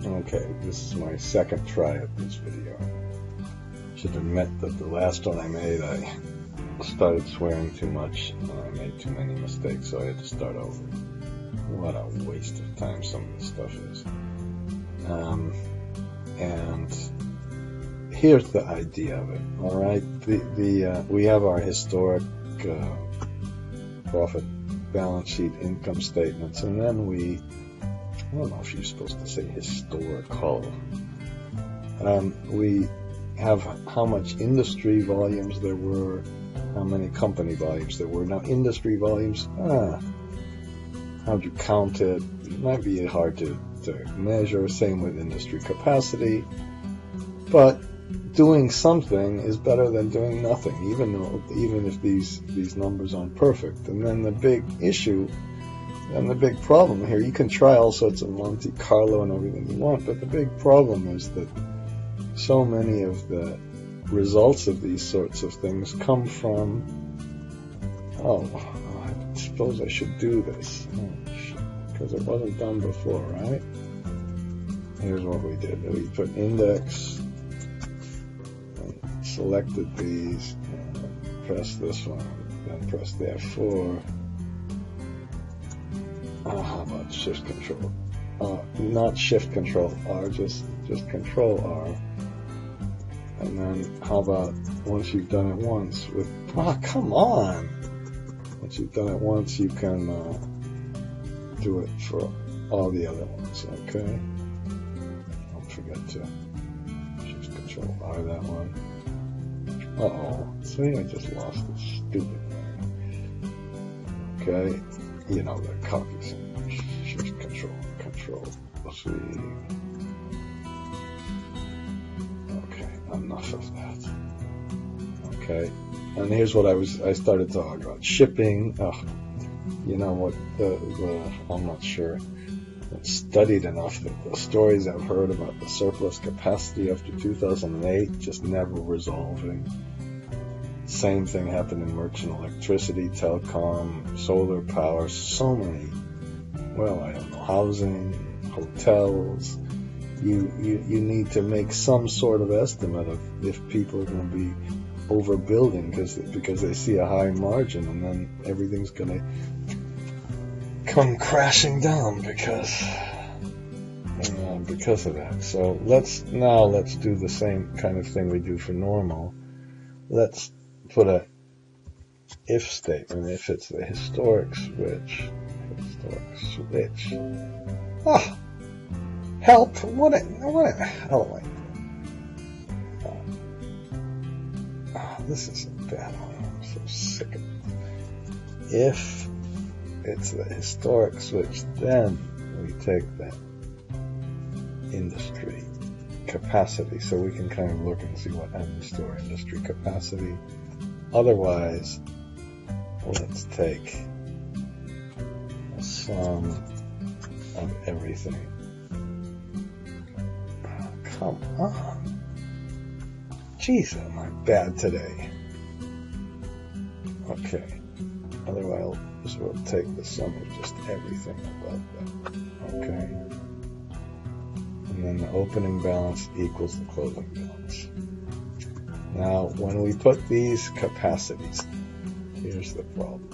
Okay, this is my second try at this video. Should admit that the last one I made, I started swearing too much and I made too many mistakes, so I had to start over. What a waste of time some of this stuff is. And here's the idea of it. All right, we have our historic profit balance sheet, income statements, and then I don't know if you're supposed to say historical. We have how much industry volumes there were, how many company volumes there were. Now, industry volumes, how'd you count it? It might be hard to measure. Same with industry capacity. But doing something is better than doing nothing, even if these numbers aren't perfect. And then the big issue and the big problem here, you can try all sorts of Monte Carlo and everything you want, but the big problem is that so many of the results of these sorts of things come from, I suppose I should do this, because it wasn't done before, right? Here's what we did. We put index, and selected these, and pressed this one, then pressed the F4. How about shift control? Not shift control R, just control R. And then how about once you've done it once with, come on! Once you've done it once, you can do it for all the other ones, okay? Don't forget to shift control R that one. See, I just lost this stupid thing. Okay, you know, the copies. Shift control C. Okay, enough of that. Okay, and here's what I started talking about. Shipping. You know what? I'm not sure. I've studied enough that the stories I've heard about the surplus capacity after 2008 just never resolving. Same thing happened in merchant electricity, telecom, solar power, so many, I don't know, housing, hotels. You need to make some sort of estimate of if people are going to be overbuilding because they see a high margin, and then everything's going to come crashing down because of that. So let's do the same kind of thing we do for normal. Let's put a if statement if it's the historic switch. Help! What the hell am I doing? This is a bad one. I'm so sick of it. If it's the historic switch, then we take the industry capacity, so we can kind of look and see what happens to our industry capacity. Otherwise, let's take a sum of everything. Come on. Jeez, am I bad today? Okay. Otherwise, we'll take the sum of just everything above that. Okay. And then the opening balance equals the closing balance. Now, when we put these capacities, here's the problem.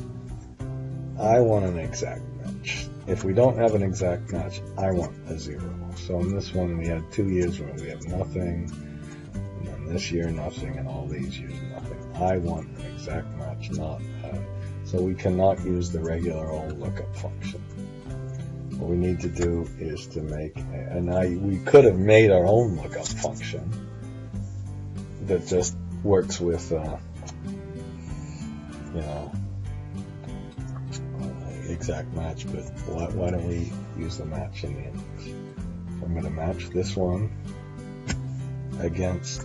I want an exact match. If we don't have an exact match, I want a zero. So in this one, we had 2 years where we have nothing, and then this year nothing, and all these years nothing. I want an exact match, so we cannot use the regular old lookup function. What we need to do is to make, we could have made our own lookup function that just works with, exact match, but why don't we use the match in the index? So I'm going to match this one against,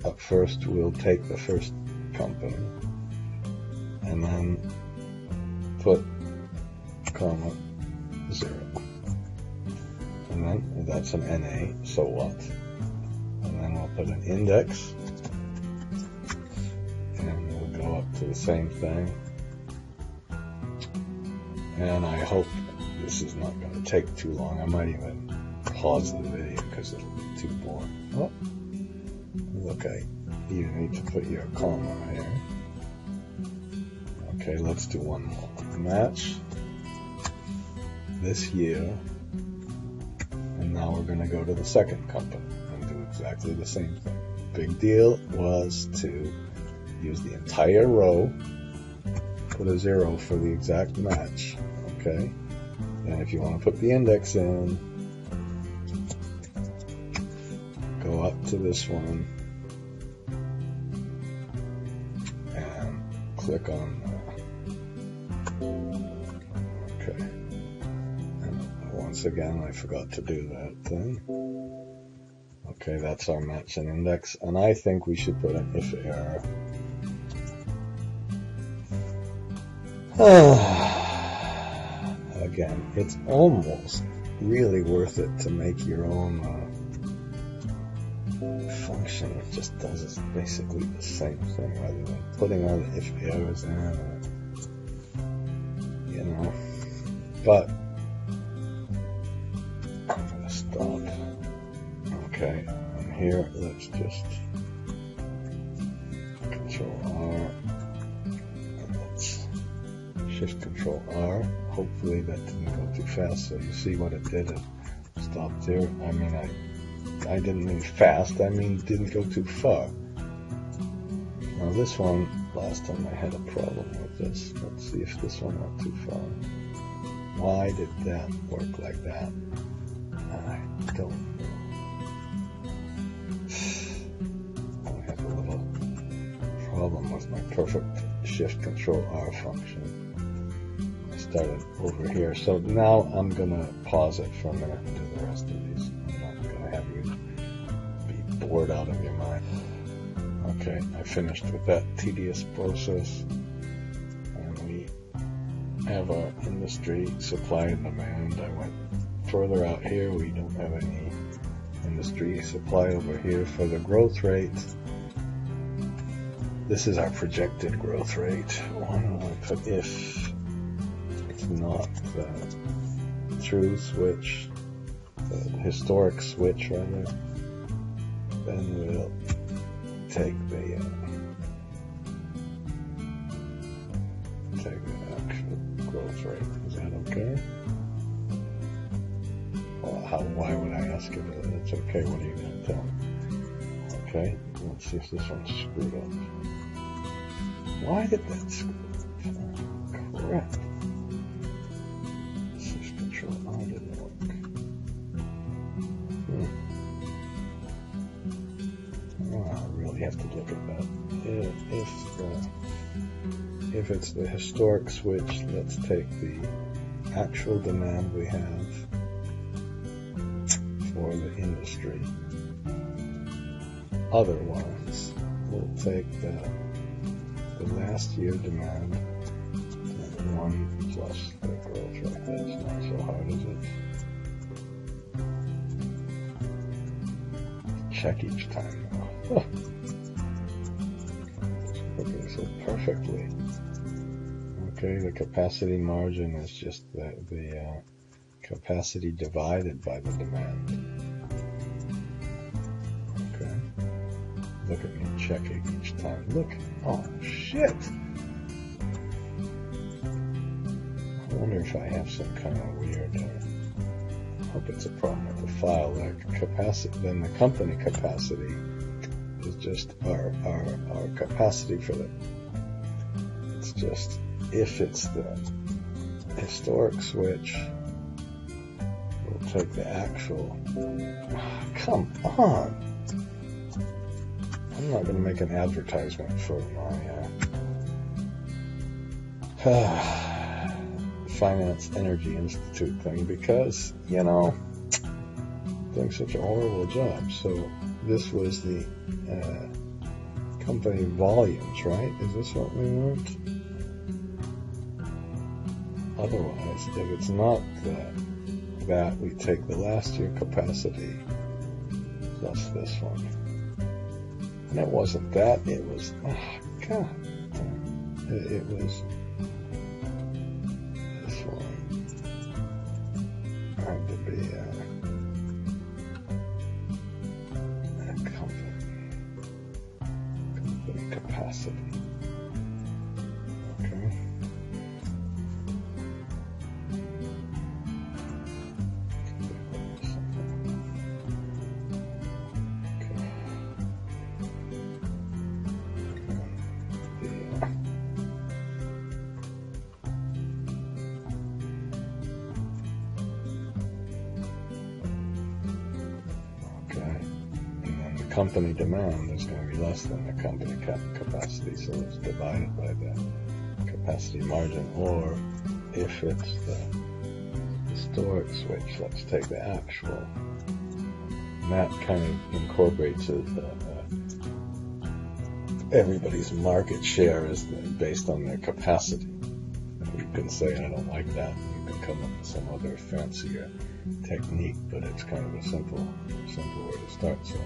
up first we'll take the first company, and then put comma 0. And then that's an NA, so what? And then we'll put an index, and we'll go up to the same thing. And I hope this is not going to take too long. I might even pause the video because it'll be too boring. Oh, look, you need to put your comma here. Okay, let's do one more. Match this year, and now we're going to go to the second company and do exactly the same thing. Big deal was to use the entire row, put a 0 for the exact match, okay? And if you want to put the index in, go up to this one and click on okay. And once again, I forgot to do that thing. Okay, that's our match and index, and I think we should put an if error. Again, it's almost really worth it to make your own function. It just does basically the same thing rather than putting all the if errors in, you know. But I'm gonna stop. Okay, and here let's just Control R, and let's Shift Control R. Hopefully that didn't go too fast, so you see what it did. It stopped there. I mean, I didn't mean fast, I mean didn't go too far. Now this one, last time I had a problem with this. Let's see if this one went too far. Why did that work like that? I don't know. I have a little problem with my perfect Shift Control R function. I started over here, so now I'm gonna pause it for a minute and do the rest of these. I'm not gonna have you be bored out of your mind. Okay, I finished with that tedious process, and we have our industry supply and demand. I went further out here. We don't have any industry supply over here. For the growth rate, this is our projected growth rate. Why don't I put if it's not the true switch, the historic switch rather, then we'll take the actual growth rate. Is that okay? Well, why would I ask if it's okay? What are you going to tell me? Okay, let's see if this one's screwed up. Why did that screw up? Crap. Shift Control R didn't work. I really have to look at that. If it's the historic switch, let's take the actual demand we have for the industry. Otherwise, we'll take the last year demand and 1 plus the growth rate. That's not so hard, is it? Check each time now. It's working so perfectly. Okay, the capacity margin is just the capacity divided by the demand. Okay. Look at me checking each time. Look. Oh, shit. I wonder if I have some kind of weird, I hope it's a problem with the file. Like capacity, then the company capacity is just our capacity for the, it's just, if it's the historic switch, we'll take the actual, come on. I'm not going to make an advertisement for my Finance Energy Institute thing because, you know, doing such a horrible job. So this was the company volumes, right? Is this what we want? Otherwise, if it's not that we take the last year capacity plus this one. And it wasn't that, it was, oh god, it was this one. Had to be capacity. Okay. Company demand is going to be less than the company capacity, so it's divided by the capacity margin. Or if it's the historic switch, let's take the actual. And that kind of incorporates it. Everybody's market share is based on their capacity. You can say, I don't like that. You can come up with some other fancier technique, but it's kind of a simple way to start. So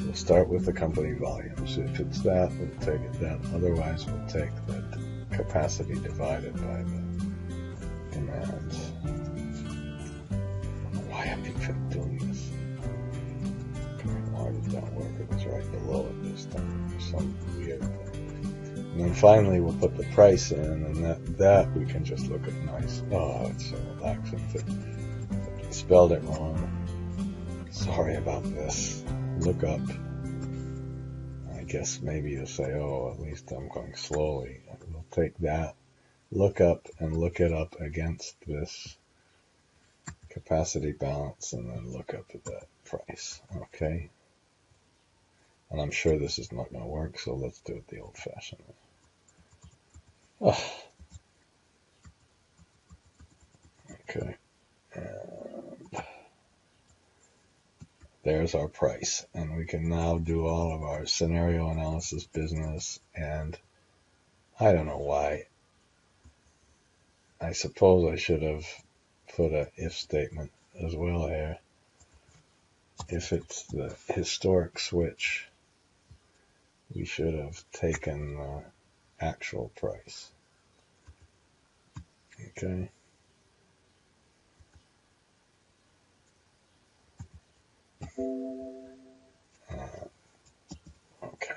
we'll start with the company volumes. If it's that, we'll take it that. Otherwise, we'll take the capacity divided by the demand. Why have you been doing this? Why did that work? It was right below it this time. Some weird thing. And then finally, we'll put the price in, and that we can just look at nice. Oh, it's so relaxing. I spelled it wrong. Sorry about this. Look up. I guess maybe you'll say, oh, at least I'm going slowly. We'll take that, look up, and look it up against this capacity balance, and then look up at that price. Okay? And I'm sure this is not going to work, so let's do it the old-fashioned way. Oh. Okay. And there's our price. And we can now do all of our scenario analysis business. And I don't know why. I suppose I should have put an if statement as well here. If it's the historic switch, we should have taken the actual price. Okay. Okay.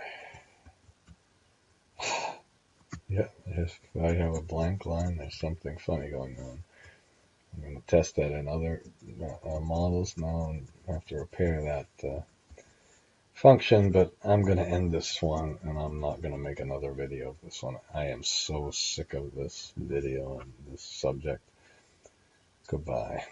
Yeah, if I have a blank line, there's something funny going on. I'm going to test that in other models now and have to repair that function, but I'm going to end this one, and I'm not going to make another video of this one. I am so sick of this video and this subject. Goodbye.